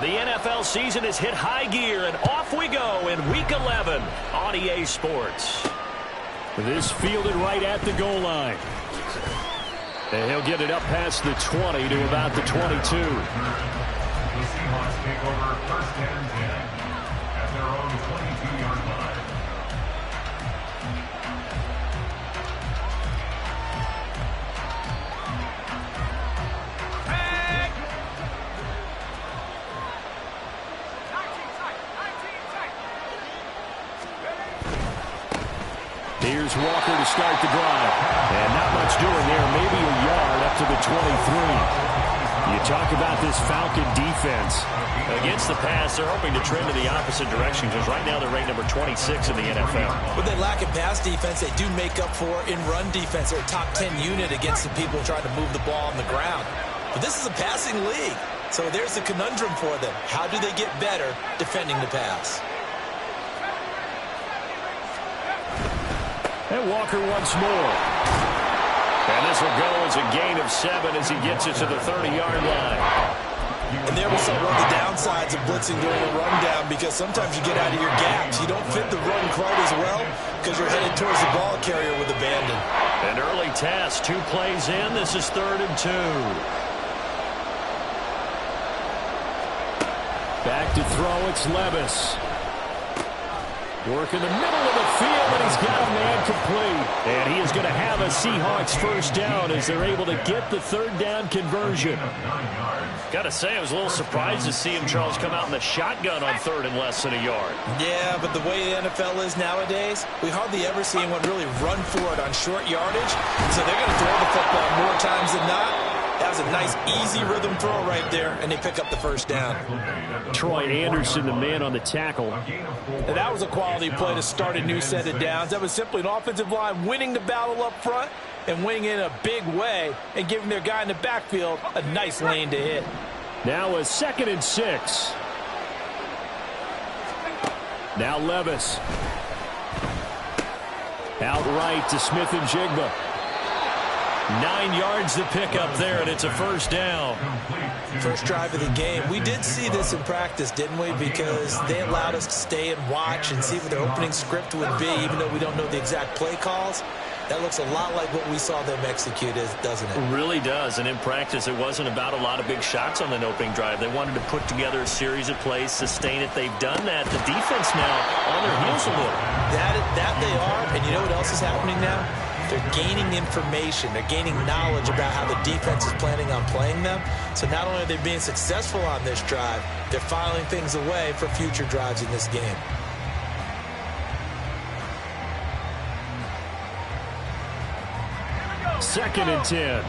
The NFL season has hit high gear, and off we go in Week 11 on EA Sports. This fielded right at the goal line. And he'll get it up past the 20 to about the 22. The Seahawks take over first and 10 at their own 22-yard line. Here's Walker to start the drive. And not much doing there. Maybe a yard up to the 23. You talk about this Falcon defense. Against the pass, they're hoping to trend in the opposite direction because right now they're ranked number 26 in the NFL. What they lack in pass defense, they do make up for in run defense. They're a top 10 unit against the people trying to move the ball on the ground. But this is a passing league. So there's the conundrum for them. How do they get better defending the pass? And Walker once more. And this will go as a gain of 7 as he gets it to the 30-yard line. And there was one of the downsides of blitzing during a rundown because sometimes you get out of your gaps. You don't fit the run quite as well because you're headed towards the ball carrier with abandon. An early test, 2 plays in. This is 3rd and 2. Back to throw, it's Levis. Work in the middle of the field, and he's got a man complete. And he is going to have a Seahawks first down as they're able to get the 3rd down conversion. Got to say, I was a little surprised to see him, Charles, come out in the shotgun on 3rd and less than a yard. Yeah, but the way the NFL is nowadays, we hardly ever see anyone really run for it on short yardage. So they're going to throw the football more times than not. That was a nice, easy rhythm throw right there, and they pick up the first down. Troy Anderson, the man on the tackle. And that was a quality play to start a new set of downs. That was simply an offensive line winning the battle up front and winning it in a big way and giving their guy in the backfield a nice lane to hit. Now a 2nd and 6. Now Levis. Outright to Smith and Jigba. 9 yards to pick up there, and it's a first down. First drive of the game. We did see this in practice, didn't we? Because they allowed us to stay and watch and see what their opening script would be, even though we don't know the exact play calls. That looks a lot like what we saw them execute, doesn't it? It really does, and in practice, it wasn't about a lot of big shots on the opening drive. They wanted to put together a series of plays, sustain it. They've done that. The defense now on their heels a little. That they are, and you know what else is happening now? They're gaining information. They're gaining knowledge about how the defense is planning on playing them. So not only are they being successful on this drive, they're filing things away for future drives in this game. Second and 10.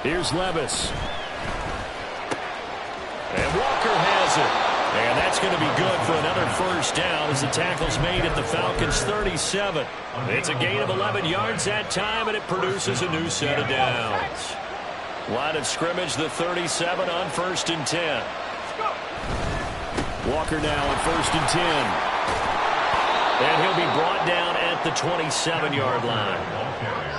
Here's Levis. And Walker has it. And that's going to be good for another first down as the tackle's made at the Falcons' 37. It's a gain of 11 yards that time, and it produces a new set of downs. Line of scrimmage, the 37 on 1st and 10. Walker now on 1st and 10. And he'll be brought down at the 27-yard line.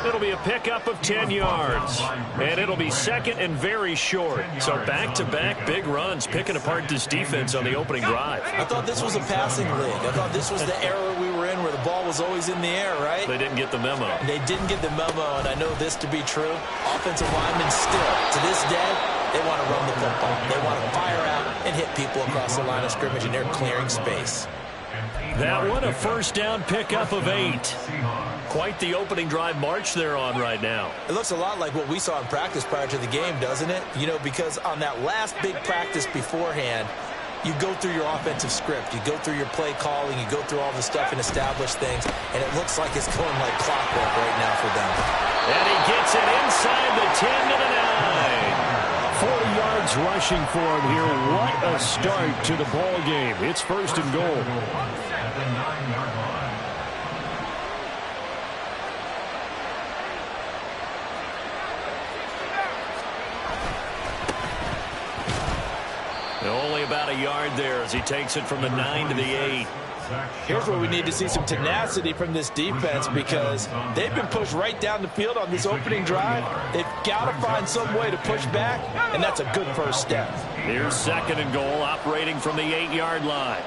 It'll be a pickup of 10 yards. And it'll be 2nd and very short. So back-to-back big runs, picking apart this defense on the opening drive. I thought this was a passing league. I thought this was the era we were in where the ball was always in the air, right? They didn't get the memo. They didn't get the memo, and I know this to be true. Offensive linemen still, to this day, they want to run the football. They want to fire out and hit people across the line of scrimmage, and they're clearing space. That one, a first down pickup of 8. Quite the opening drive march they're on right now. It looks a lot like what we saw in practice prior to the game, doesn't it? You know, because on that last big practice beforehand, you go through your offensive script. You go through your play calling. You go through all the stuff and establish things. And it looks like it's going like clockwork right now for them. And he gets it inside the 10 to the 9. 40 yards rushing for him here. What a start to the ball game. It's 1st and goal. At the 9-yard line. Only about a yard there as he takes it from the 9 to the 8. Here's where we need to see some tenacity from this defense because they've been pushed right down the field on this opening drive. They've got to find some way to push back, and that's a good first step. Here's 2nd and goal, operating from the 8-yard line.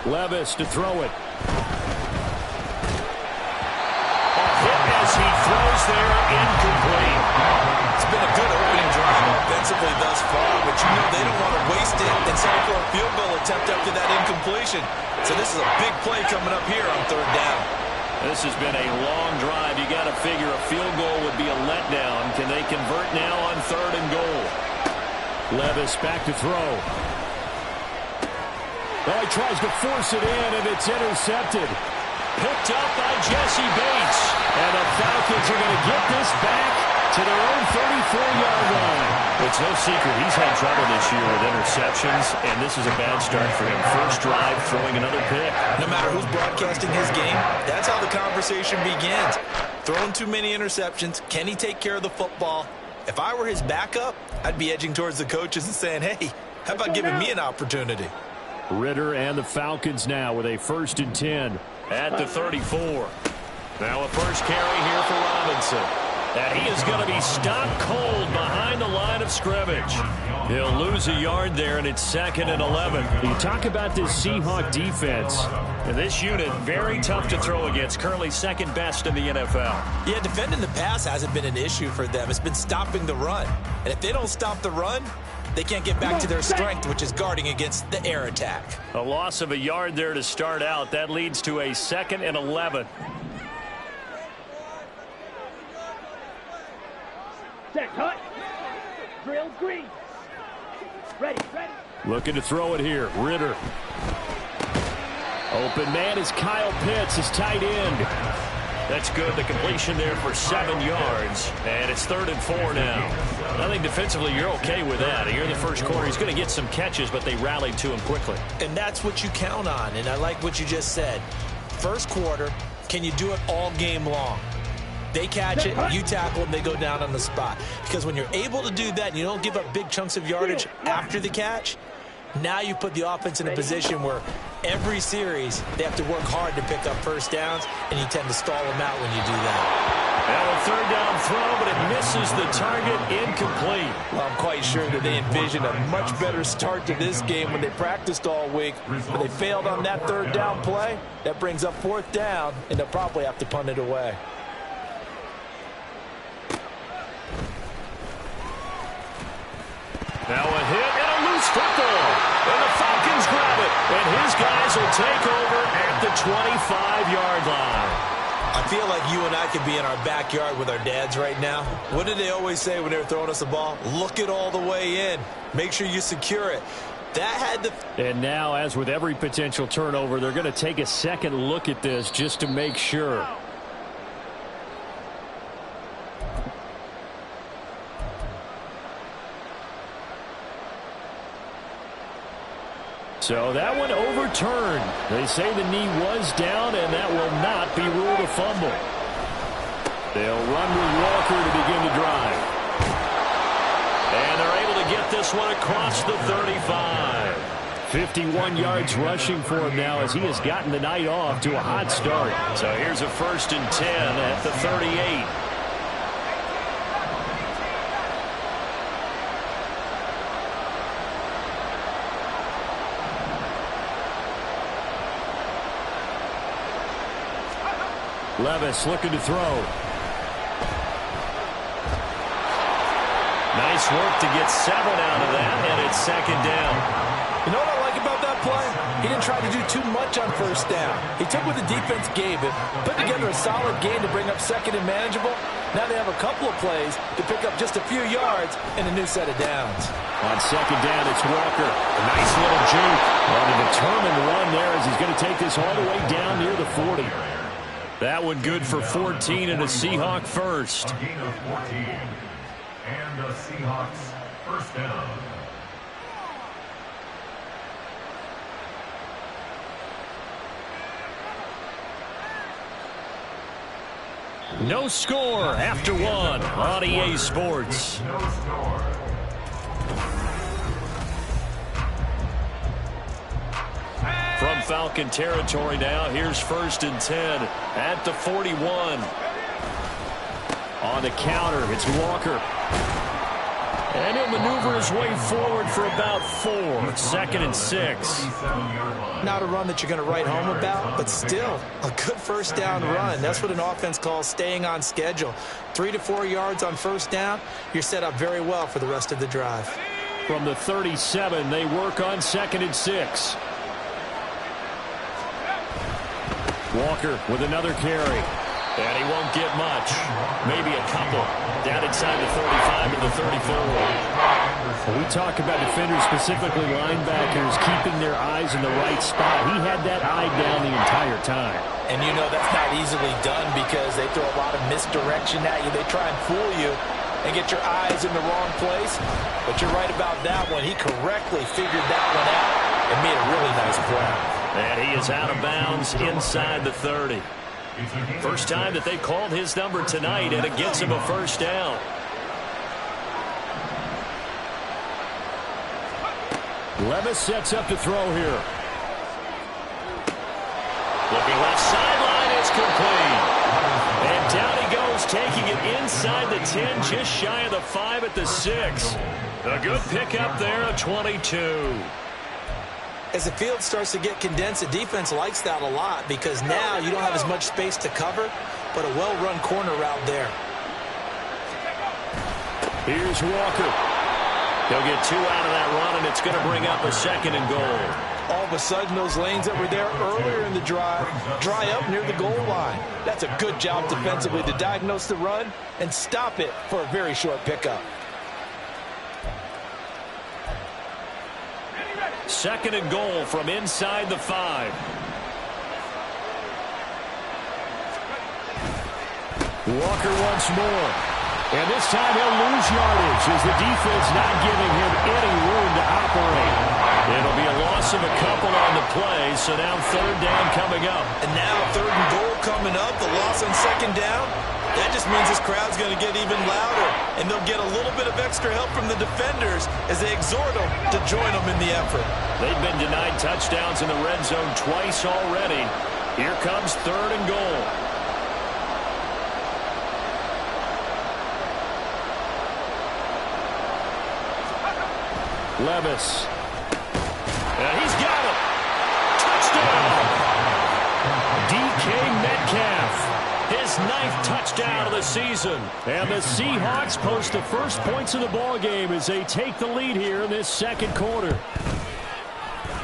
Levis to throw it. As he throws there, incomplete. It's been a good opening drive offensively thus far, but you know they don't want to waste it and settle for a field goal attempt after that incompletion. So this is a big play coming up here on 3rd down. This has been a long drive. You got to figure a field goal would be a letdown. Can they convert now on 3rd and goal? Levis back to throw. Oh, he tries to force it in, and it's intercepted. Picked up by Jesse Bates. And the Falcons are going to get this back to their own 34-yard line. It's no secret he's had trouble this year with interceptions, and this is a bad start for him. First drive, throwing another pick. No matter who's broadcasting his game, that's how the conversation begins. Throwing too many interceptions, can he take care of the football? If I were his backup, I'd be edging towards the coaches and saying, hey, how about giving me an opportunity? Ritter and the Falcons now with a 1st and 10. At the 34. Now a first carry here for Robinson. And he is going to be stopped cold behind the line of scrimmage. He'll lose a yard there, and it's 2nd and 11. You talk about this Seahawk defense. And this unit, very tough to throw against. Currently 2nd best in the NFL. Yeah, defending the pass hasn't been an issue for them. It's been stopping the run. And if they don't stop the run, they can't get back to their strength, which is guarding against the air attack. A loss of a yard there to start out. That leads to a 2nd and 11. Set, cut. Drill green. Ready. Looking to throw it here. Ritter. Open man is Kyle Pitts, his tight end. That's good. The completion there for 7 yards. And it's 3rd and 4 now. I think defensively you're okay with that. Here in the first quarter, he's going to get some catches, but they rallied to him quickly. And that's what you count on. And I like what you just said. First quarter, can you do it all game long? They catch it, you tackle them, they go down on the spot. Because when you're able to do that and you don't give up big chunks of yardage after the catch, now you put the offense in a position where every series they have to work hard to pick up first downs, and you tend to stall them out when you do that. Now a 3rd down throw, but it misses the target, incomplete. Well, I'm quite sure that they envisioned a much better start to this game when they practiced all week, but they failed on that 3rd down play. That brings up 4th down, and they'll probably have to punt it away. Now a hit and a loose football. And the Falcons grab it. And his guys will take over at the 25-yard line. I feel like you and I could be in our backyard with our dads right now. What did they always say when they were throwing us the ball? Look it all the way in. Make sure you secure it. That had the... And now, as with every potential turnover, they're going to take a second look at this just to make sure. So that one overturned. They say the knee was down, and that will not be ruled a fumble. They'll run with Walker to begin the drive. And they're able to get this one across the 35. 51 yards rushing for him now as he has gotten the night off to a hot start. So here's a 1st and 10 at the 38. Levis looking to throw. Nice work to get 7 out of that, and it's 2nd down. You know what I like about that play? He didn't try to do too much on 1st down. He took what the defense gave him, put together a solid game to bring up 2nd and manageable. Now they have a couple of plays to pick up just a few yards and a new set of downs. On 2nd down, it's Walker. A nice little juke. On a determined run there as he's going to take this all the way down near the 40. That one good for 14 and a Seahawk first. A gain of 14. And the Seahawks 1st down. No score after one on EA Sports. No score. From Falcon territory now, here's 1st and 10 at the 41. On the counter, it's Walker. And he'll maneuver his way forward for about 4. 2nd and 6. Not a run that you're going to write home about, but still a good first down run. That's what an offense calls staying on schedule. 3 to 4 yards on first down, you're set up very well for the rest of the drive. From the 37, they work on 2nd and 6. Walker with another carry. And he won't get much. Maybe a couple. Down inside the 35 to the 34. When we talk about defenders, specifically linebackers, keeping their eyes in the right spot, he had that eye down the entire time. And you know that's not easily done because they throw a lot of misdirection at you. They try and fool you and get your eyes in the wrong place. But you're right about that one. He correctly figured that one out and made a really nice play. And he is out of bounds inside the 30. First time that they called his number tonight, and it gets him a first down. Levis sets up to throw here. Looking left sideline, it's complete. And down he goes, taking it inside the 10, just shy of the 5 at the 6. A good pickup there, a 22. As the field starts to get condensed, the defense likes that a lot because now you don't have as much space to cover, but a well-run corner route there. Here's Walker. He'll get 2 out of that run, and it's going to bring up a 2nd and goal. All of a sudden, those lanes that were there earlier in the drive dry up near the goal line. That's a good job defensively to diagnose the run and stop it for a very short pickup. 2nd and goal from inside the 5. Walker once more. And this time he'll lose yardage as the defense not giving him any room to operate. It'll be a loss of a couple on the play, so now 3rd down coming up. And now 3rd and goal coming up, the loss on 2nd down. That just means this crowd's going to get even louder, and they'll get a little bit of extra help from the defenders as they exhort them to join them in the effort. They've been denied touchdowns in the red zone twice already. Here comes 3rd and goal. Levis. And he's got him. Touchdown. DK Metcalf. His 9th touchdown of the season. And the Seahawks post the first points of the ballgame as they take the lead here in this 2nd quarter.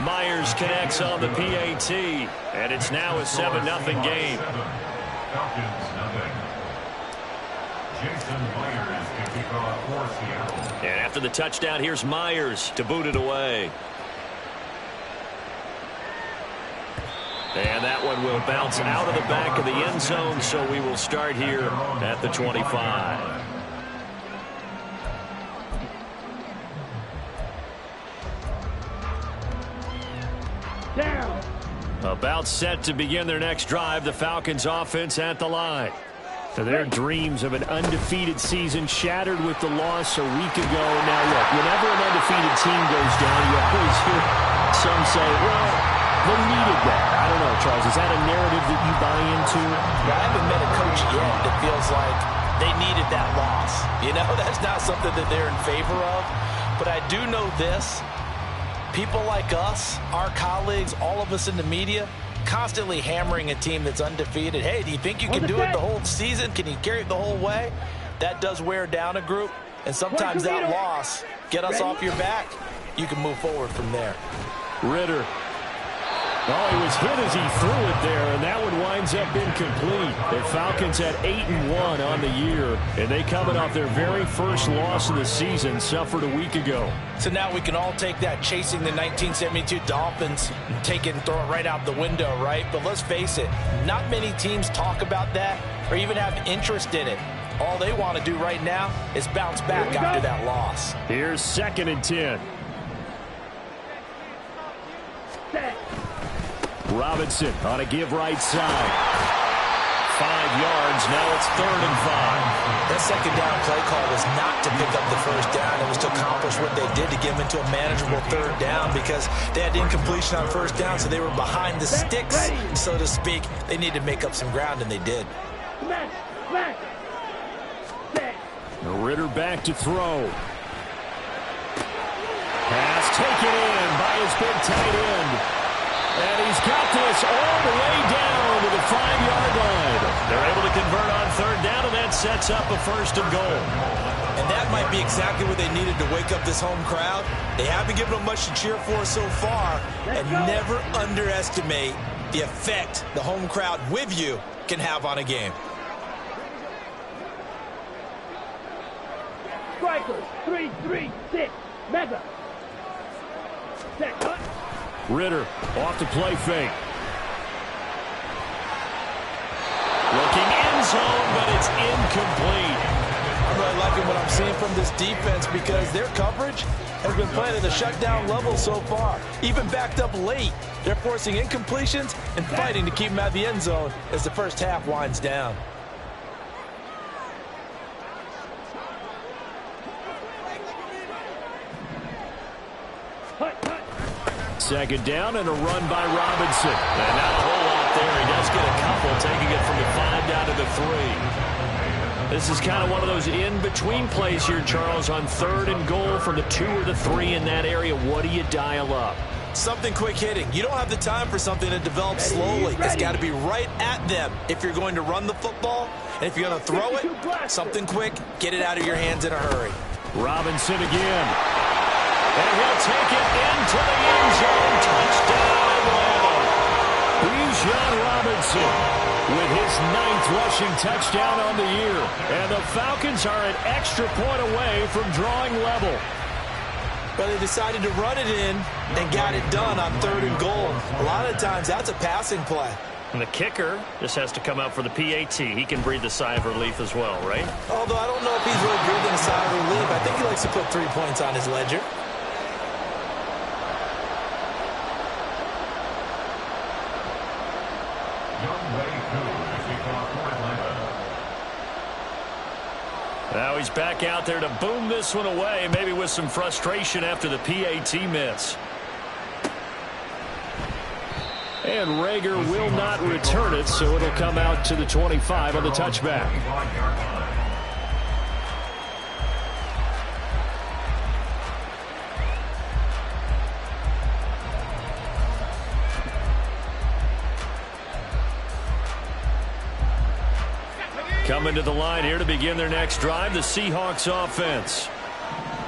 Myers connects on the PAT, and it's now a 7-0 game. Falcons, nothing. Jason Myers to kick off for Seattle. And after the touchdown, here's Myers to boot it away. And that one will bounce out of the back of the end zone, so we will start here at the 25. Down. About set to begin their next drive, the Falcons offense at the line. So their dreams of an undefeated season shattered with the loss a week ago. Now, look, whenever an undefeated team goes down, you always hear some say, well, they needed that. I don't know, Charles. Is that a narrative that you buy into? I haven't met a coach yet that feels like they needed that loss. You know, that's not something that they're in favor of. But I do know this. People like us, our colleagues, all of us in the media, constantly hammering a team that's undefeated. Hey, do you think you can do it the whole season? Can you carry it the whole way? That does wear down a group. And sometimes that loss, get us off your back, you can move forward from there. Ritter. Oh, he was hit as he threw it there, and that one winds up incomplete. The Falcons at 8-1 on the year, and they coming off their very first loss of the season, suffered a week ago. So now we can all take that chasing the 1972 Dolphins and take it and throw it right out the window, right? But let's face it, not many teams talk about that or even have interest in it. All they want to do right now is bounce back after that loss. Here's 2nd and 10. Robinson on a give right side. 5 yards. Now it's 3rd and 5. That second down play call was not to pick up the first down. It was to accomplish what they did to get them into a manageable 3rd down because they had incompletion on 1st down, so they were behind the sticks, so to speak. They needed to make up some ground, and they did. Ritter back to throw. Pass taken in by his big tight end. And he's got this all the way down to the 5-yard line. They're able to convert on 3rd down, and that sets up a 1st and goal. And that might be exactly what they needed to wake up this home crowd. They haven't given them much to cheer for so far, and never underestimate the effect the home crowd with you can have on a game. Strikers, 3-3-6, mega. Set, cut. Ritter off the play fake. Looking end zone, but it's incomplete. I'm really liking what I'm seeing from this defense because their coverage has been playing at a shutdown level so far. Even backed up late, they're forcing incompletions and fighting to keep them out of the end zone as the first half winds down. Second down and a run by Robinson. And not a whole lot there. He does get a couple, taking it from the 5 down to the 3. This is kind of one of those in-between plays here, Charles, on 3rd and goal from the 2 or the 3 in that area. What do you dial up? Something quick hitting. You don't have the time for something to develop slowly. It's got to be right at them if you're going to run the football. And if you're going to throw it, something quick, get it out of your hands in a hurry. Robinson again. And he'll take it into the end zone. Touchdown, Atlanta. Bijan Robinson with his 9th rushing touchdown on the year. And the Falcons are an extra point away from drawing level. But they decided to run it in and got it done on 3rd and goal. A lot of times that's a passing play. And the kicker just has to come out for the PAT. He can breathe a sigh of relief as well, right? Although I don't know if he's really breathing a sigh of relief. I think he likes to put 3 points on his ledger. Now he's back out there to boom this one away, maybe with some frustration after the PAT miss. And Rager will not return it, so it'll come out to the 25 on the touchback. Coming to the line here to begin their next drive, the Seahawks offense.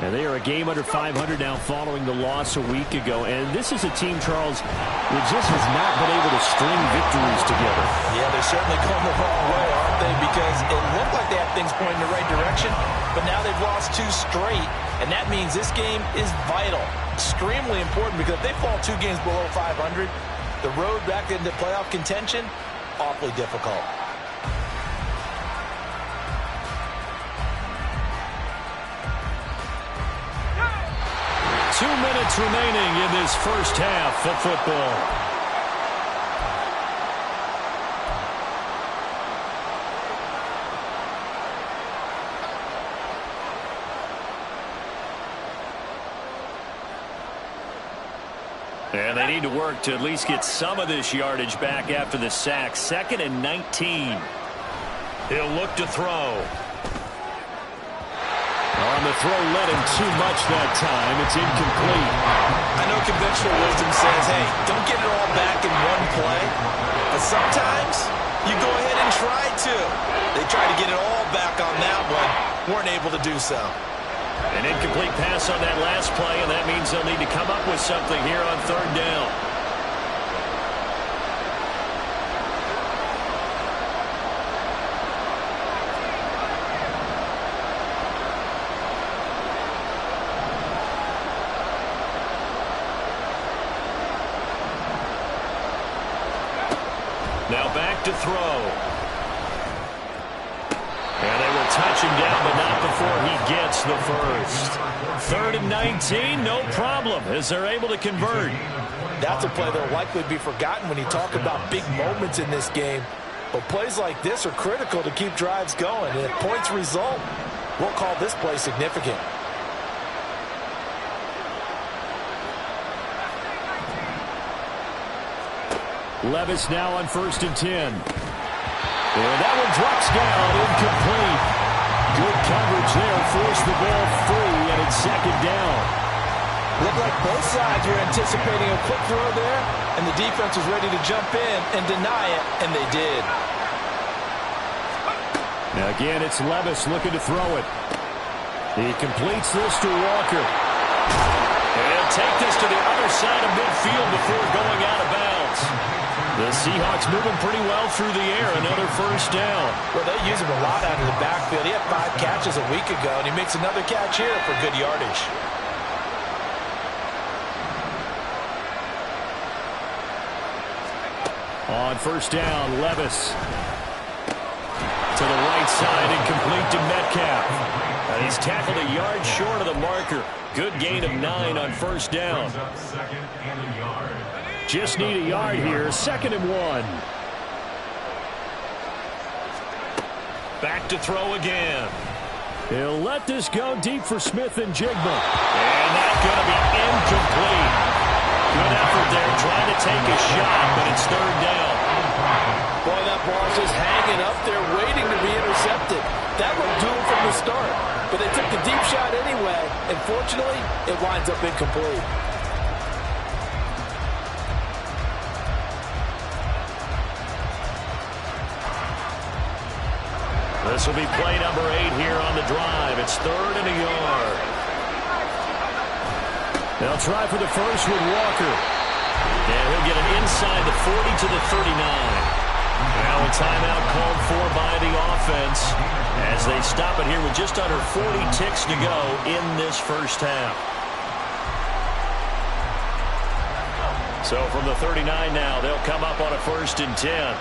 And they are a game under 500 now following the loss a week ago. And this is a team, Charles, that just has not been able to string victories together. Yeah, they're certainly going the wrong way, aren't they? Because it looked like they had things pointing in the right direction, but now they've lost 2 straight. And that means this game is vital, extremely important, because if they fall 2 games below 500, the road back into playoff contention, awfully difficult. 2 minutes remaining in this first half of football. And they need to work to at least get some of this yardage back after the sack. 2nd and 19. He'll look to throw. On the throw, led him too much that time. It's incomplete. I know conventional wisdom says, hey, don't get it all back in one play. But sometimes you go ahead and try to. They tried to get it all back on that one. Weren't able to do so. An incomplete pass on that last play, and that means they'll need to come up with something here on 3rd down. Now back to throw. And they will touch him down, but not before he gets the first. 3rd and 19, no problem, as they're able to convert. That's a play that will likely be forgotten when you talk about big moments in this game. But plays like this are critical to keep drives going. And if points result, we'll call this play significant. Levis now on 1st and 10. And that one drops down, incomplete. Good coverage there, forced the ball free, and it's 2nd down. Looked like both sides were anticipating a quick throw there, and the defense was ready to jump in and deny it, and they did. Now again, it's Levis looking to throw it. He completes this to Walker. And he'll take this to the other side of midfield before going out of bounds. The Seahawks moving pretty well through the air. Another 1st down. Well, they use him a lot out of the backfield. He had 5 catches a week ago, and he makes another catch here for good yardage. On 1st down, Levis. To the right side and complete to Metcalf. And he's tackled a yard short of the marker. Good gain of 9 on 1st down. Just need a yard here. 2nd and 1. Back to throw again. He'll let this go deep for Smith and Jigba. And that's going to be incomplete. Good effort there trying to take a shot, but it's 3rd down. Boy, that ball's just hanging up there waiting to be intercepted. That looked doomed from the start, but they took the deep shot anyway, and fortunately, it winds up incomplete. This will be play number 8 here on the drive. It's 3rd and a yard. They'll try for the first with Walker. And he'll get it inside the 40 to the 39. Now a timeout called for by the offense as they stop it here with just under 40 ticks to go in this 1st half. So from the 39 now, they'll come up on a 1st and 10.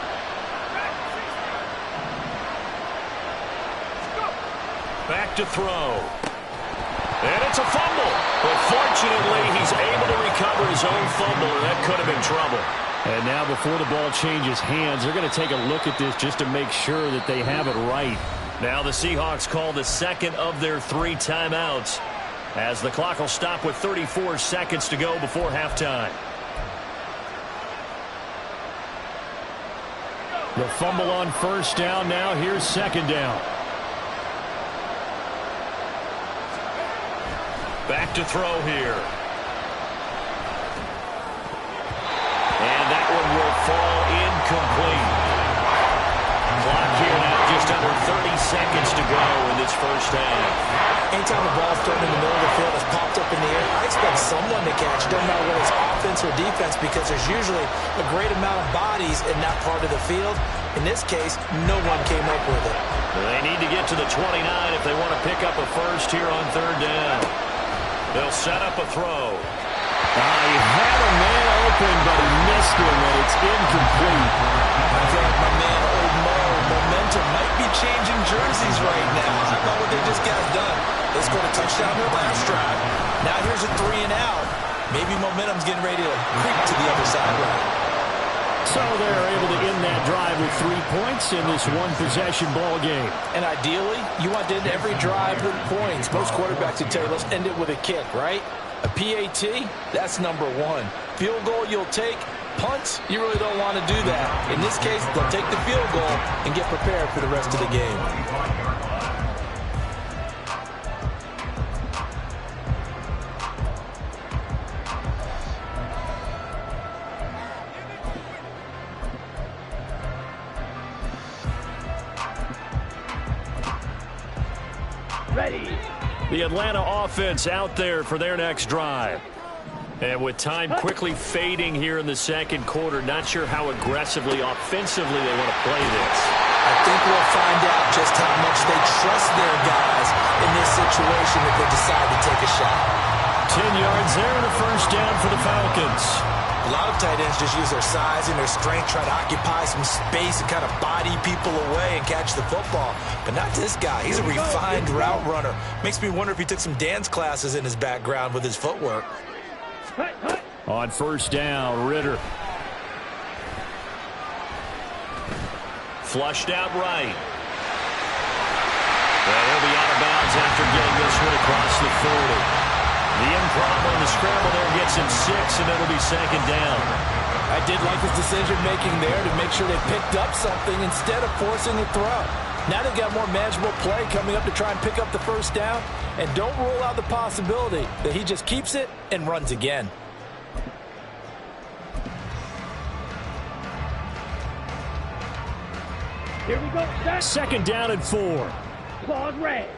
Back to throw. And it's a fumble. But fortunately, he's able to recover his own fumble, and that could have been trouble. And now before the ball changes hands, they're going to take a look at this just to make sure that they have it right. Now the Seahawks call the 2nd of their 3 timeouts as the clock will stop with 34 seconds to go before halftime. The fumble on 1st down. Now here's 2nd down. Back to throw here. And that one will fall incomplete. Clock here now just under 30 seconds to go in this 1st half. Anytime the ball's thrown in the middle of the field, it's popped up in the air, I expect someone to catch. It doesn't matter whether it's offense or defense because there's usually a great amount of bodies in that part of the field. In this case, no one came up with it. They need to get to the 29 if they want to pick up a first here on 3rd down. They'll set up a throw. He had a man open, but he missed him, and it's incomplete. I feel like my man, Old Mo, momentum might be changing jerseys right now. How about what they just got done? They scored a touchdown their last drive. Now here's a 3 and out. Maybe momentum's getting ready to creep to the other sideline. So they're able to end that drive with 3 points in this one-possession ball game. And ideally, you want to end every drive with points. Most quarterbacks would tell you, let's end it with a kick, right? A PAT, that's number 1. Field goal you'll take. Punts, you really don't want to do that. In this case, they'll take the field goal and get prepared for the rest of the game. Ready. The Atlanta offense out there for their next drive. And with time quickly fading here in the 2nd quarter, not sure how aggressively, offensively they want to play this. I think we'll find out just how much they trust their guys in this situation if they decide to take a shot. 10 yards there and a 1st down for the Falcons. A lot of tight ends just use their size and their strength, try to occupy some space and kind of body people away and catch the football. But not this guy. He's a refined route runner. Makes me wonder if he took some dance classes in his background with his footwork. On 1st down, Ritter. flushed out right. And he'll be out of bounds after getting this one across the 40. The improv on the scramble there gets him 6, and it'll be second down. I did like his decision-making there to make sure they picked up something instead of forcing the throw. Now they've got more manageable play coming up to try and pick up the first down. And don't rule out the possibility that he just keeps it and runs again. Here we go. Second down and 4. Claws red.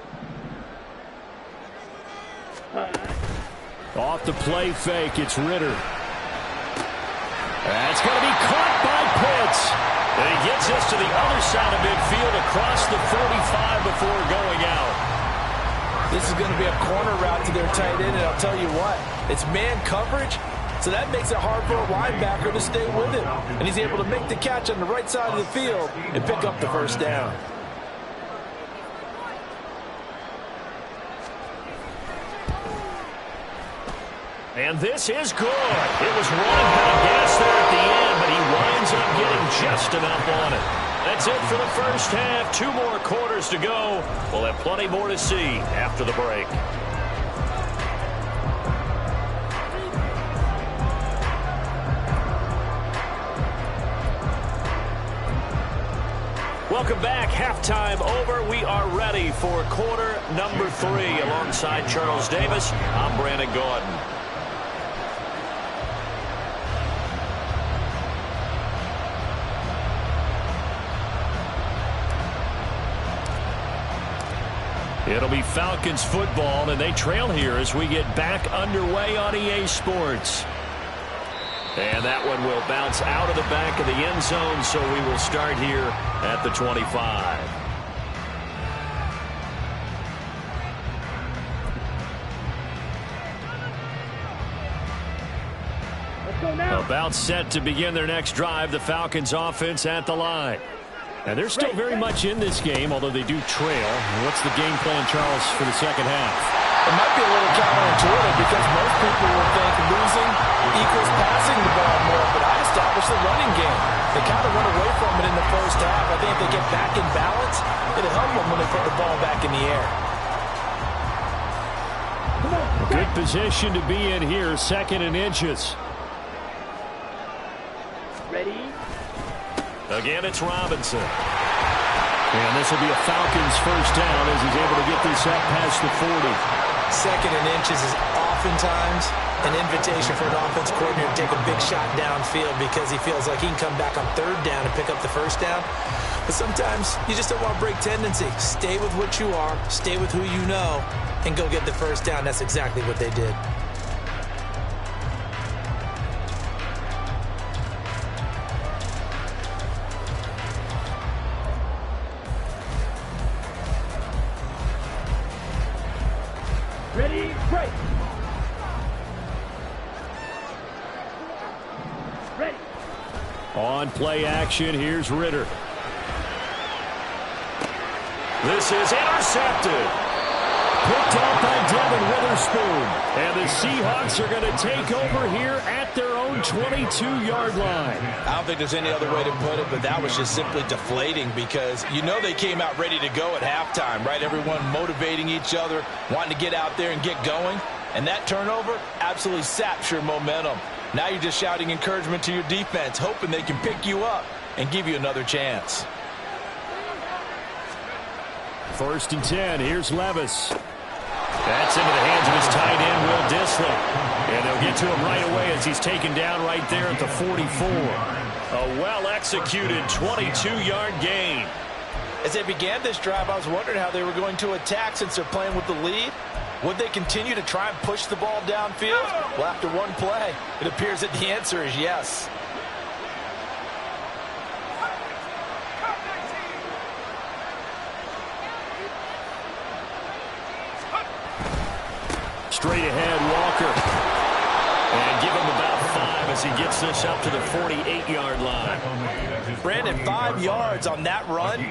Off the play fake, it's Ritter. That's going to be caught by Pitts. And he gets this to the other side of midfield across the 45 before going out. This is going to be a corner route to their tight end, and I'll tell you what, it's man coverage, so that makes it hard for a linebacker to stay with him. And he's able to make the catch on the right side of the field and pick up the first down. And this is good. It was running out of gas there at the end, but he winds up getting just enough on it. That's it for the first half. 2 more quarters to go. We'll have plenty more to see after the break. Welcome back. Halftime over. We are ready for quarter number 3. Alongside Charles Davis, I'm Brandon Gordon. It'll be Falcons football, and they trail here as we get back underway on EA Sports. And that one will bounce out of the back of the end zone, so we will start here at the 25. Let's go now. About set to begin their next drive, the Falcons offense at the line. And they're still very much in this game, although they do trail. What's the game plan, Charles, for the second half? It might be a little counterintuitive because most people will think losing equals passing the ball more, but I established the running game. They kind of went away from it in the first half. I think if they get back in balance, it'll help them when they put the ball back in the air. Good position to be in here, 2nd and inches. Ready? Again, it's Robinson. And this will be a Falcons first down as he's able to get this up past the 40. 2nd and inches is oftentimes an invitation for an offense coordinator to take a big shot downfield because he feels like he can come back on 3rd down and pick up the first down. But sometimes you just don't want to break tendency. Stay with what you are, stay with who you know, and go get the first down. That's exactly what they did. Ready? Break. Ready. On play action, here's Ritter. This is intercepted. Picked out by Devin Witherspoon. And the Seahawks are going to take over here at their own 22-yard line. I don't think there's any other way to put it, but that was just simply deflating because you know they came out ready to go at halftime, right? Everyone motivating each other, wanting to get out there and get going. And that turnover absolutely saps your momentum. Now you're just shouting encouragement to your defense, hoping they can pick you up and give you another chance. 1st and 10, here's Levis. That's into the hands of his tight end, Will Dissly. And they'll get to him right away as he's taken down right there at the 44. A well-executed 22-yard gain. As they began this drive, I was wondering how they were going to attack since they're playing with the lead. Would they continue to try and push the ball downfield? Well, after one play, it appears that the answer is yes. Straight ahead, Walker. And give him about 5 as he gets this up to the 48-yard line. Brandon, 5 yards on that run.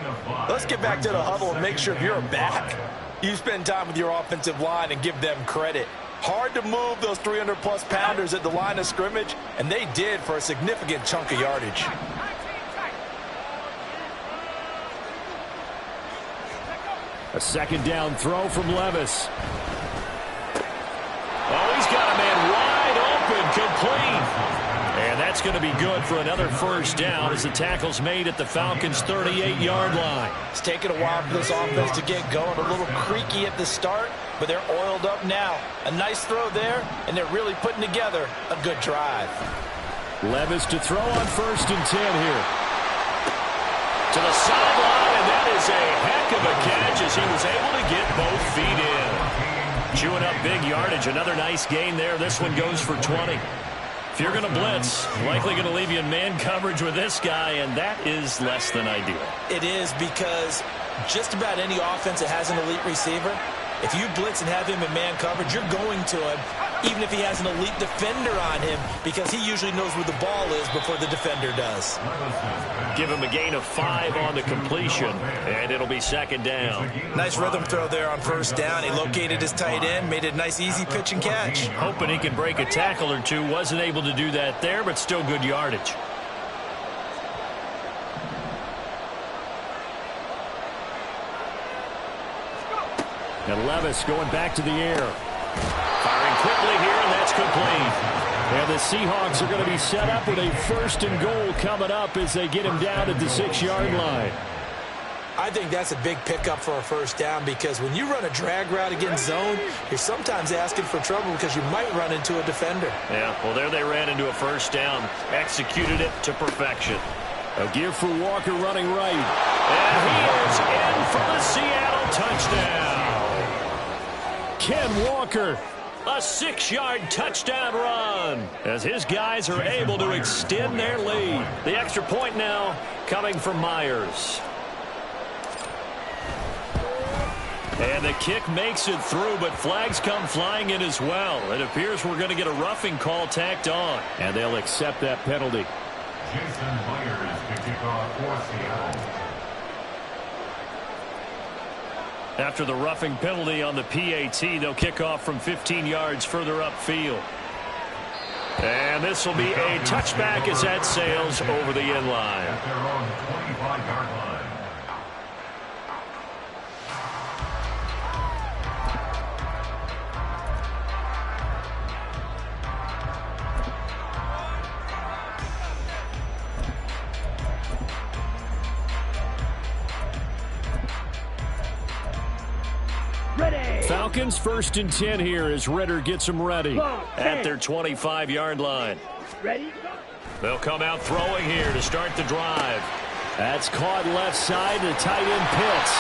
Let's get back to the huddle and make sure if you're back, you spend time with your offensive line and give them credit. Hard to move those 300-plus pounders at the line of scrimmage, and they did for a significant chunk of yardage. A second down throw from Levis. Oh, he's got a man wide open, complete. And that's going to be good for another first down as the tackle's made at the Falcons' 38-yard line. It's taken a while for this offense to get going. A little creaky at the start, but they're oiled up now. A nice throw there, and they're really putting together a good drive. Levis to throw on 1st and 10 here. To the sideline, and that is a heck of a catch as he was able to get both feet in. Chewing up big yardage. Another nice gain there. This one goes for 20. If you're going to blitz, likely going to leave you in man coverage with this guy, and that is less than ideal. It is, because just about any offense that has an elite receiver, if you blitz and have him in man coverage, you're going to him, even if he has an elite defender on him, because he usually knows where the ball is before the defender does. Give him a gain of 5 on the completion, and it'll be 2nd down. Nice rhythm throw there on 1st down. He located his tight end, made it a nice, easy pitch and catch. Hoping he can break a tackle or two. Wasn't able to do that there, but still good yardage. And Levis going back to the air. Firing quickly here, and that's complete. And the Seahawks are going to be set up with a 1st and goal coming up as they get him down at the 6-yard line. I think that's a big pickup for a 1st down, because when you run a drag route against zone, you're sometimes asking for trouble because you might run into a defender. Yeah, well, there they ran into a 1st down. Executed it to perfection. A give for Walker running right. And he is in for the Seattle touchdown. Ken Walker. A 6-yard touchdown run as his guys are able to extend their lead. The extra point now coming from Myers. And the kick makes it through, but flags come flying in as well. It appears we're going to get a roughing call tacked on. And they'll accept that penalty. Jason Myers to kick off for Seattle. After the roughing penalty on the PAT, they'll kick off from 15 yards further upfield. And this will be a touchback as that sails over the end line. At their own 25-yard line. Falcons 1st and 10 here as Ritter gets them ready. At their 25-yard line. Ready? They'll come out throwing here to start the drive. That's caught left side to tight end Pitts.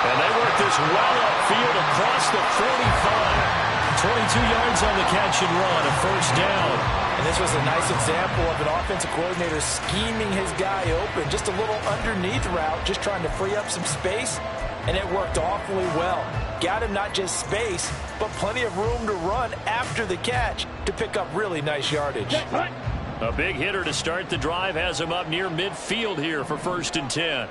And they work this well upfield across the 45. 22 yards on the catch and run, a 1st down. And this was a nice example of an offensive coordinator scheming his guy open. Just a little underneath route, just trying to free up some space. And it worked awfully well. Got him not just space, but plenty of room to run after the catch to pick up really nice yardage. A big hitter to start the drive has him up near midfield here for 1st and 10.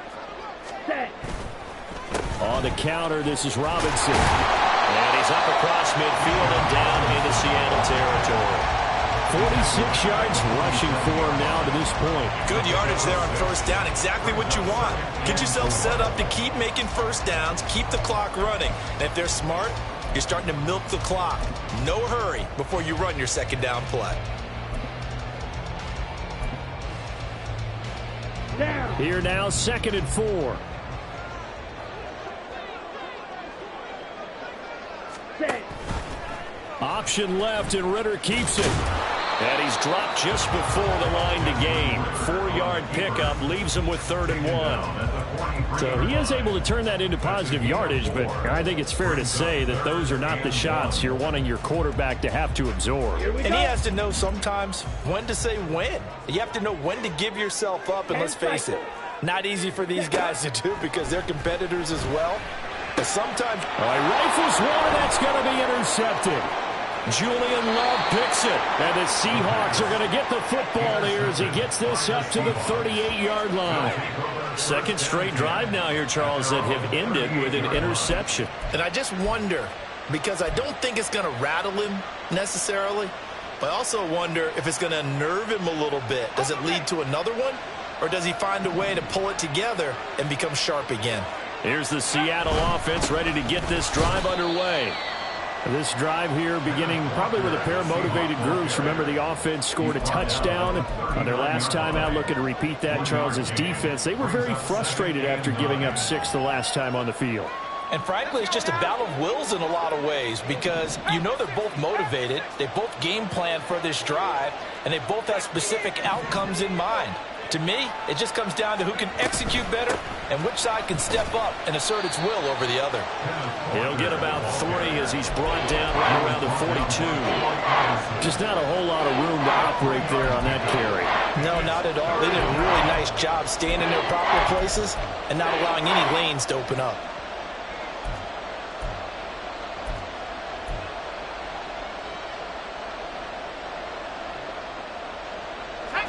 On the counter, this is Robinson. And he's up across midfield and down into Seattle territory. 46 yards rushing for him now to this point. Good yardage there on 1st down. Exactly what you want. Get yourself set up to keep making 1st downs, keep the clock running. And if they're smart, you're starting to milk the clock. No hurry before you run your 2nd down play. Down. Here now, 2nd and 4. Set. Option left, and Ritter keeps it. And he's dropped just before the line to gain. 4-yard pickup leaves him with 3rd and 1. So he is able to turn that into positive yardage, but I think it's fair to say that those are not the shots you're wanting your quarterback to have to absorb. And he has to know sometimes when to say when. You have to know when to give yourself up, and let's face it, not easy for these guys to do because they're competitors as well. But sometimes... Rifles one, that's going to be intercepted. Julian Love picks it. And the Seahawks are going to get the football here as he gets this up to the 38-yard line. 2nd straight drive now here, Charles, that have ended with an interception. And I just wonder, because I don't think it's going to rattle him necessarily, but I also wonder if it's going to unnerve him a little bit. Does it lead to another one? Or does he find a way to pull it together and become sharp again? Here's the Seattle offense ready to get this drive underway. This drive here beginning probably with a pair of motivated groups. Remember, the offense scored a touchdown on their last time out. Looking to repeat that. Charles's defense, they were very frustrated after giving up 6 the last time on the field. And frankly, it's just a battle of wills in a lot of ways because you know they're both motivated. They both game plan for this drive, and they both have specific outcomes in mind. To me, it just comes down to who can execute better and which side can step up and assert its will over the other. He'll get about 3 as he's brought down right around the 42. Just not a whole lot of room to operate there on that carry. No, not at all. They did a really nice job staying in their proper places and not allowing any lanes to open up.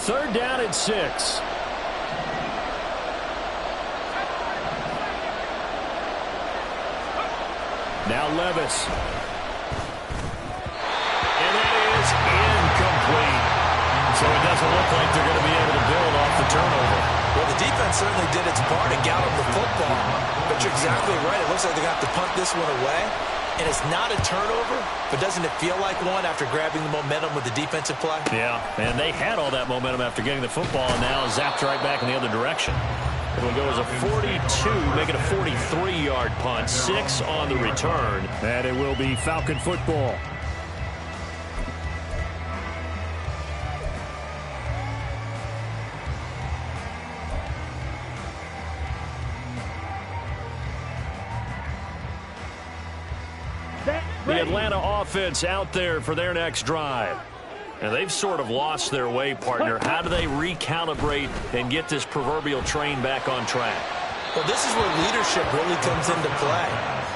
Third down and 6. Now Levis. And that is incomplete. So it doesn't look like they're going to be able to build off the turnover. Well, the defense certainly did its part and got them the football. But you're exactly right. It looks like they're going to have to punt this one away. And it's not a turnover, but doesn't it feel like one after grabbing the momentum with the defensive play? Yeah, and they had all that momentum after getting the football, and now zapped right back in the other direction. It will go as a 42, make it a 43-yard punt, 6 on the return. And it will be Falcon football. The Atlanta offense out there for their next drive. And they've sort of lost their way, partner. How do they recalibrate and get this proverbial train back on track? Well, this is where leadership really comes into play.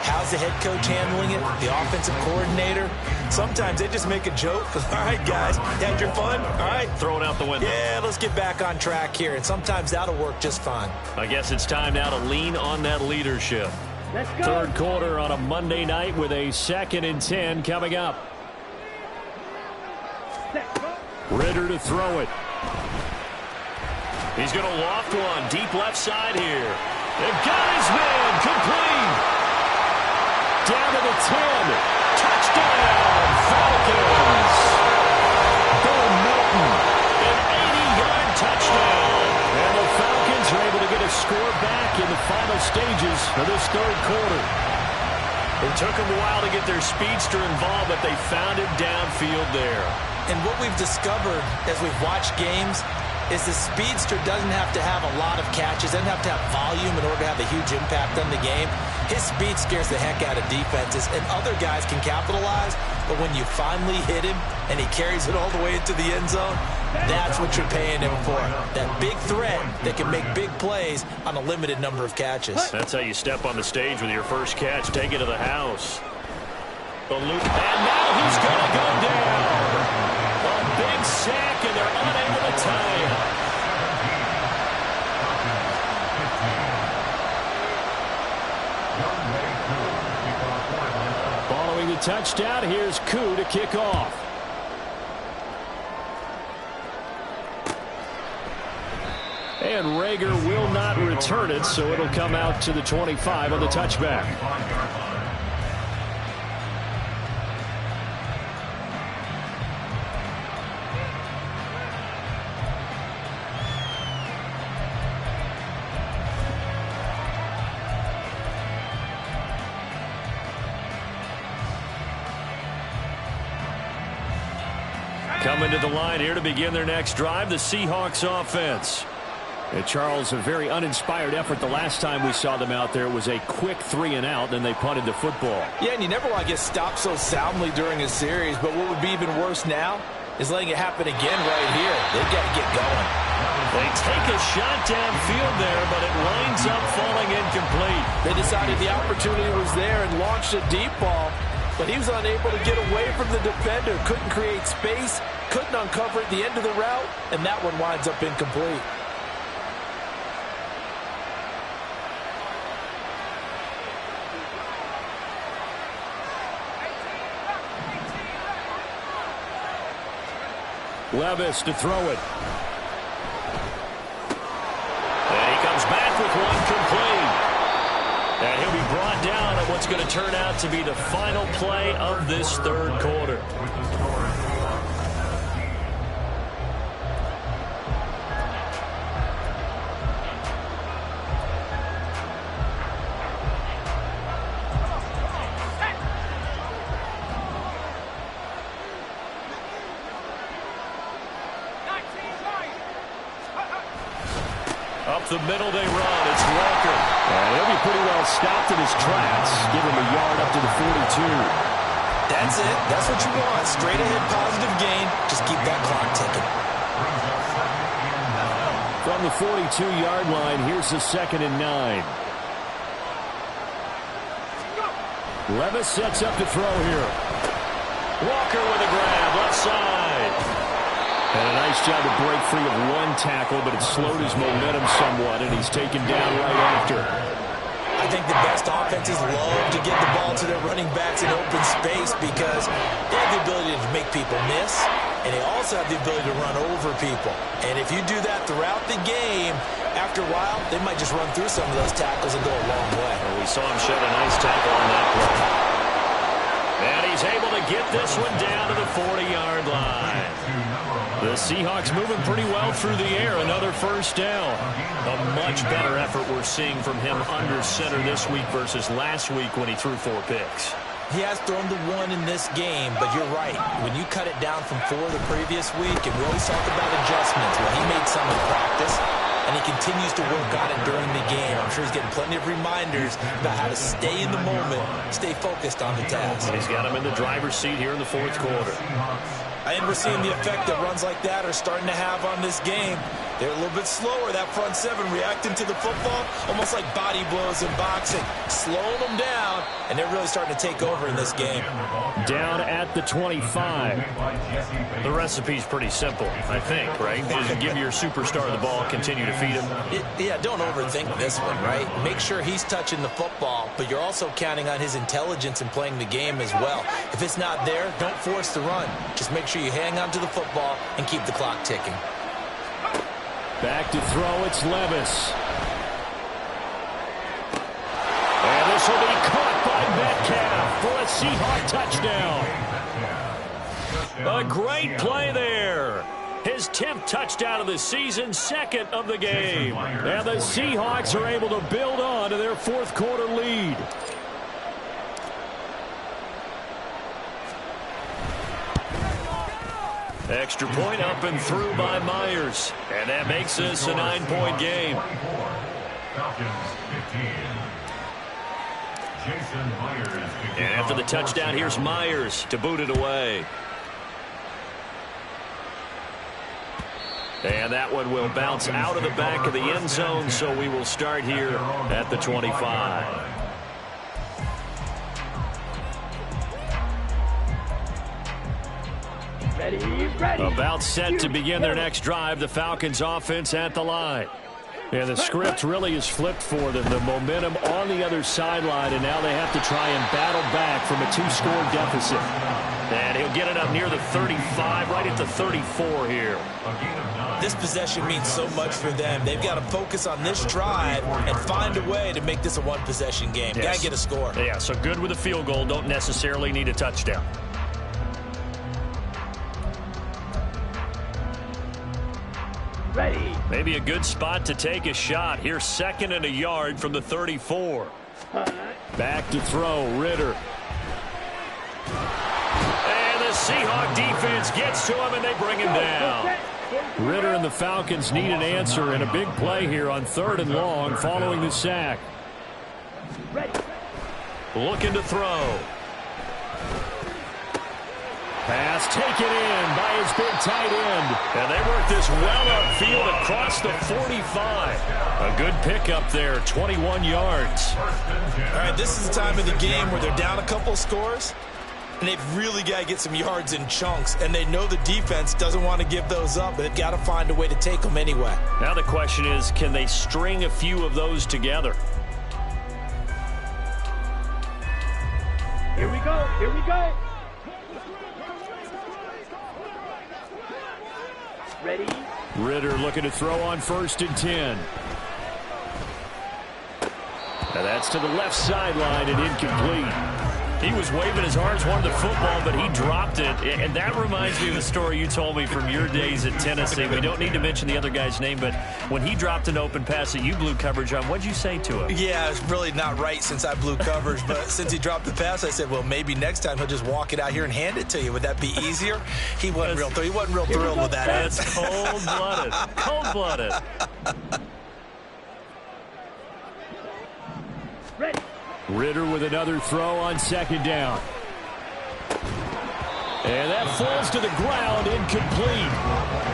How's the head coach handling it? The offensive coordinator? Sometimes they just make a joke. All right, guys, had your fun? All right. Throw it out the window. Yeah, let's get back on track here. And sometimes that'll work just fine. I guess it's time now to lean on that leadership. Let's go. Third quarter on a Monday night with a 2nd and 10 coming up. Ritter to throw it. He's going to loft one deep left side here. They've got his man complete. Down to the 10. Touchdown, Falcons. Bo Melton. An 80-yard touchdown. And the Falcons are able to get a score back in the final stages of this third quarter. It took them a while to get their speedster involved, but they found him downfield there. And what we've discovered as we've watched games is the speedster doesn't have to have a lot of catches, doesn't have to have volume in order to have a huge impact on the game. His speed scares the heck out of defenses, and other guys can capitalize, but when you finally hit him and he carries it all the way into the end zone, that's what you're paying him for. That big threat that can make big plays on a limited number of catches. That's how you step on the stage with your first catch. Take it to the house. The loop, and now he's going to go down. A big sack, and they're unable to tie him. Following the touchdown, here's Koo to kick off. And Rager will not return it, so it'll come out to the 25 on the touchback. Coming to the line here to begin their next drive, the Seahawks offense. And Charles, a very uninspired effort the last time we saw them out there. It was a quick 3-and-out, then they punted the football. Yeah, and you never want to get stopped so soundly during a series, but what would be even worse now is letting it happen again right here. They've got to get going. They take a shot downfield there, but it winds up falling incomplete. They decided the opportunity was there and launched a deep ball, but he was unable to get away from the defender, couldn't create space, couldn't uncover at the end of the route, and that one winds up incomplete. Levis to throw it. And he comes back with one complete. to turn out to be the final play of this third quarter. Up the middle they run. It's Walker. And he'll be pretty well stopped in his tracks. Give him a yard up to the 42. That's it. That's what you want. Straight ahead positive gain. Just keep that clock ticking. From the 42-yard line, here's the 2nd and 9. Levis sets up to throw here. Walker with a grab, left side. And a nice job to break free of one tackle, but it slowed his momentum somewhat, and he's taken down right after. I think the best offenses love to get the ball to their running backs in open space because they have the ability to make people miss, and they also have the ability to run over people. And if you do that throughout the game, after a while, they might just run through some of those tackles and go a long way. Well, we saw him shed a nice tackle on that play. And he's able to get this one down to the 40-yard line. The Seahawks moving pretty well through the air. Another first down. A much better effort we're seeing from him under center this week versus last week when he threw 4 picks. He has thrown the 1 in this game, but you're right. When you cut it down from 4 the previous week, and we always talk about adjustments, well, he made some in practice, and he continues to work on it during the game. I'm sure he's getting plenty of reminders about how to stay in the moment, stay focused on the task. And he's got him in the driver's seat here in the 4th quarter. And we're seeing the effect that runs like that are starting to have on this game. They're a little bit slower, that front 7, reacting to the football, almost like body blows in boxing, slowing them down, and they're really starting to take over in this game. Down at the 25. The recipe's pretty simple, I think, right? Just give your superstar the ball, continue to feed him. Yeah, don't overthink this one, right? Make sure he's touching the football, but you're also counting on his intelligence in playing the game as well. If it's not there, don't force the run. Just make sure you hang on to the football and keep the clock ticking. Back to throw, it's Levis. And this will be caught by Metcalf for a Seahawk touchdown. A great play there. His 10th touchdown of the season, 2nd of the game. And the Seahawks are able to build on to their 4th quarter lead. Extra point up and through by Myers. And that makes this a 9-point game. And after the touchdown, here's Myers to boot it away. And that one will bounce out of the back of the end zone, so we will start here at the 25. Ready. About set to begin their next drive. The Falcons offense at the line. And the script really is flipped for them. The momentum on the other sideline, and now they have to try and battle back from a 2-score deficit. And he'll get it up near the 35, right at the 34 here. This possession means so much for them. They've got to focus on this drive and find a way to make this a one-possession game. Yes. Got to get a score. Yeah, so good with a field goal. Don't necessarily need a touchdown. Ready. Maybe a good spot to take a shot. Here's 2nd and a yard from the 34. Back to throw, Ritter. And the Seahawk defense gets to him, and they bring him down. Ritter and the Falcons need an answer, and a big play here on 3rd and long following the sack. Ready. Looking to throw. Pass taken in by his big tight end. And they work this well upfield across the 45. A good pickup there, 21 yards. All right, this is the time of the game where they're down a couple scores, and they've really got to get some yards in chunks, and they know the defense doesn't want to give those up, but they've got to find a way to take them anyway. Now the question is, can they string a few of those together? Here we go. Here we go. Ready. Ritter looking to throw on 1st and 10. And that's to the left sideline and incomplete. He was waving his arms, wanted the football, but he dropped it. And that reminds me of the story you told me from your days at Tennessee. We don't need to mention the other guy's name, but when he dropped an open pass that you blew coverage on, what'd you say to him? Yeah, it's really not right since I blew coverage, but since he dropped the pass, I said, well, maybe next time he'll just walk it out here and hand it to you. Would that be easier? He wasn't real thrilled with that. That's cold-blooded. Cold-blooded. Ready. Ritter with another throw on second down. And that falls to the ground, incomplete.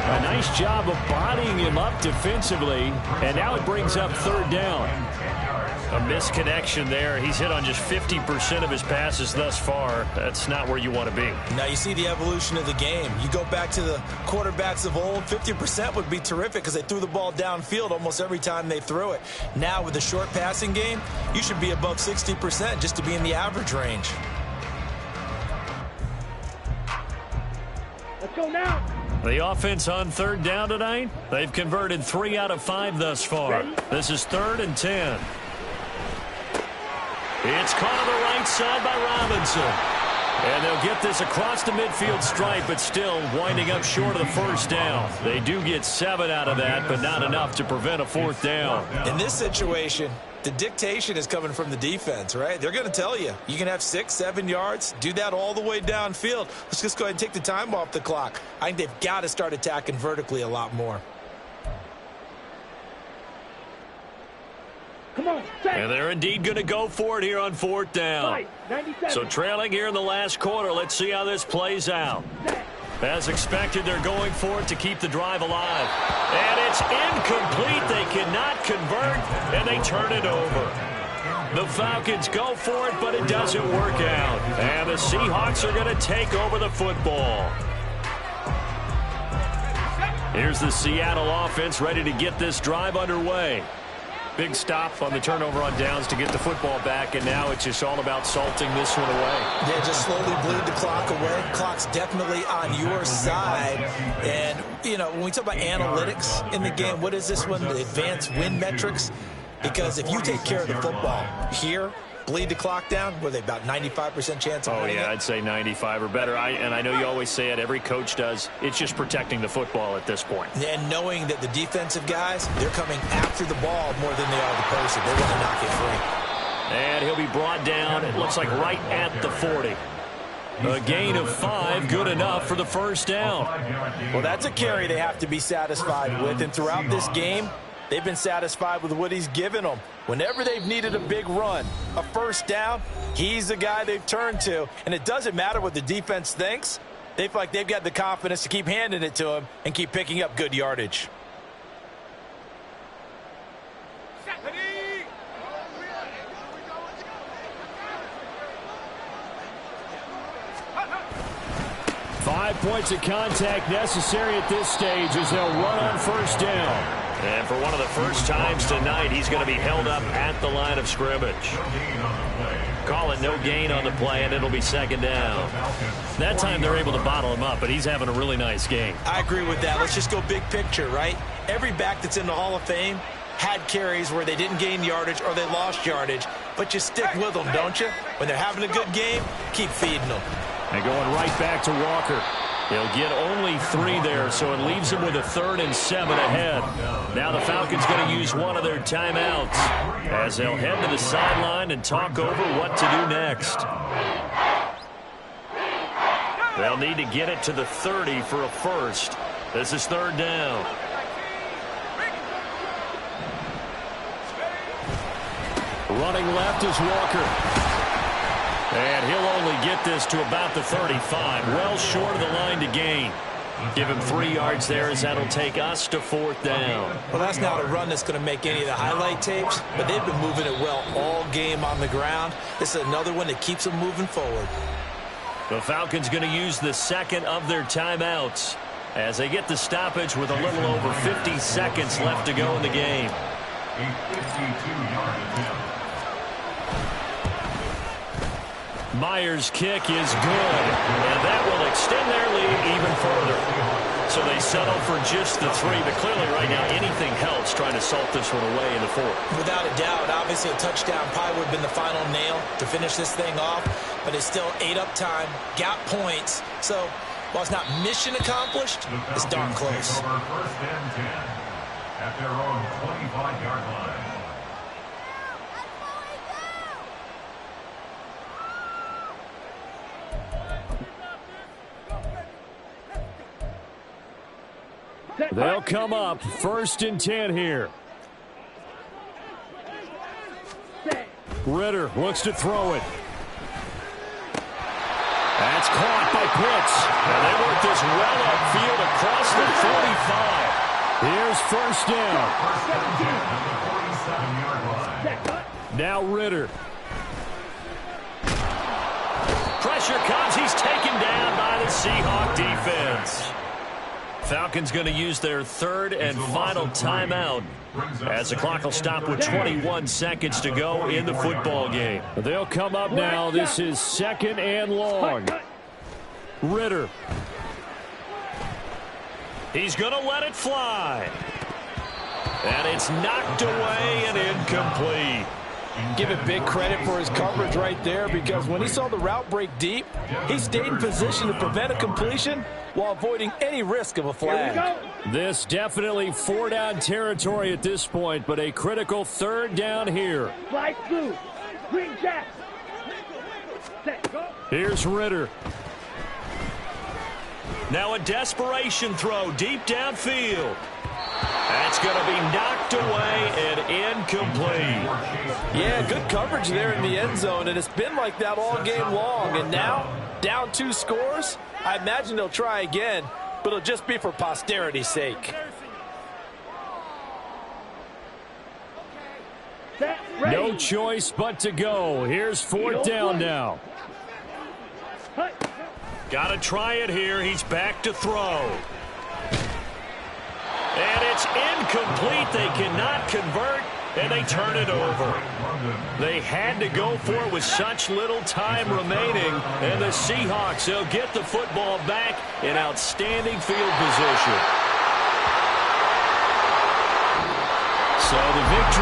A nice job of bodying him up defensively, and now it brings up third down. A misconnection there. He's hit on just 50% of his passes thus far. That's not where you want to be. Now you see the evolution of the game. You go back to the quarterbacks of old, 50% would be terrific because they threw the ball downfield almost every time they threw it. Now with the short passing game, you should be above 60% just to be in the average range. Let's go now. The offense on third down tonight, they've converted 3 out of 5 thus far. This is 3rd and 10. It's caught on the right side by Robinson. And they'll get this across the midfield stripe, but still winding up short of the first down. They do get 7 out of that, but not enough to prevent a 4th down. In this situation, the dictation is coming from the defense, right? They're going to tell you, you can have 6, 7 yards, do that all the way downfield. Let's just go ahead and take the time off the clock. I think they've got to start attacking vertically a lot more. Come on, set. And they're indeed going to go for it here on 4th down. 97. So trailing here in the last quarter, let's see how this plays out. As expected, they're going for it to keep the drive alive. And it's incomplete. They cannot convert, and they turn it over. The Falcons go for it, but it doesn't work out. And the Seahawks are going to take over the football. Here's the Seattle offense ready to get this drive underway. Big stop on the turnover on downs to get the football back, and now it's just all about salting this one away. Yeah, just slowly bleed the clock away. Clock's definitely on your side. And, you know, when we talk about analytics in the game, what is this one? The advanced win metrics? Because if you take care of the football here, bleed the clock down, were they about 95% chance of winning it? I'd say 95 or better. And I know you always say it, every coach does. It's just protecting the football at this point. And knowing that the defensive guys, they're coming after the ball more than they are the person. They want to knock it free. And he'll be brought down, it looks like right at the 40. A gain of 5, good enough for the first down. Well, that's a carry they have to be satisfied with. And throughout this game, they've been satisfied with what he's given them. Whenever they've needed a big run, a first down, he's the guy they've turned to. And it doesn't matter what the defense thinks. They feel like they've got the confidence to keep handing it to him and keep picking up good yardage. Five points of contact necessary at this stage as they'll run on first down. And for one of the first times tonight, he's going to be held up at the line of scrimmage. Call it no gain on the play, and it'll be second down. That time they're able to bottle him up, but he's having a really nice game. I agree with that. Let's just go big picture, right? Every back that's in the Hall of Fame had carries where they didn't gain yardage or they lost yardage, but you stick with them, don't you? When they're having a good game, keep feeding them. And going right back to Walker. He'll get only 3 there, so it leaves him with a 3rd and 7 ahead. Now the Falcons going to use one of their timeouts as they'll head to the sideline and talk over what to do next. They'll need to get it to the 30 for a first. This is 3rd down. Running left is Walker. And he'll only get this to about the 35, well short of the line to gain. Give him 3 yards there as that'll take us to 4th down. Well, that's not a run that's going to make any of the highlight tapes, but they've been moving it well all game on the ground. This is another one that keeps them moving forward. The Falcons going to use the second of their timeouts as they get the stoppage with a little over 50 seconds left to go in the game. A 52-yard attempt. Myers' kick is good, and that will extend their lead even further. So they settle for just the 3, but clearly right now anything helps trying to salt this one away in the 4th. Without a doubt, obviously a touchdown probably would have been the final nail to finish this thing off, but it's still ate up time, got points. So while it's not mission accomplished, it's darn close. Over 1st and 10 at their own 25-yard line. They'll come up 1st and 10 here. Ritter looks to throw it. That's caught by Pitts. And they work this well upfield across the 45. Here's 1st down. 47-yard line. Now Ritter. Pressure comes. He's taken down by the Seahawk defense. Falcons going to use their 3rd and final timeout as the clock will stop with 21 seconds to go in the football game. They'll come up now. This is 2nd and long. Ritter. He's going to let it fly. And it's knocked away and incomplete. Give it big credit for his coverage right there, because when he saw the route break deep, he stayed in position to prevent a completion while avoiding any risk of a flag. This definitely 4-down territory at this point, but a critical 3rd down here. Fly blue. Green jack. Set, go. Here's Ritter. Now a desperation throw deep downfield. That's going to be knocked away and incomplete. Yeah, good coverage there in the end zone, and it's been like that all game long. And now, down 2 scores, I imagine they'll try again, but it'll just be for posterity's sake. Set, ready. No choice but to go. Here's 4th down now. Got to try it here. He's back to throw. And it's incomplete. They cannot convert, and they turn it over. They had to go for it with such little time remaining, and the Seahawks, they'll get the football back in outstanding field position. So the victory.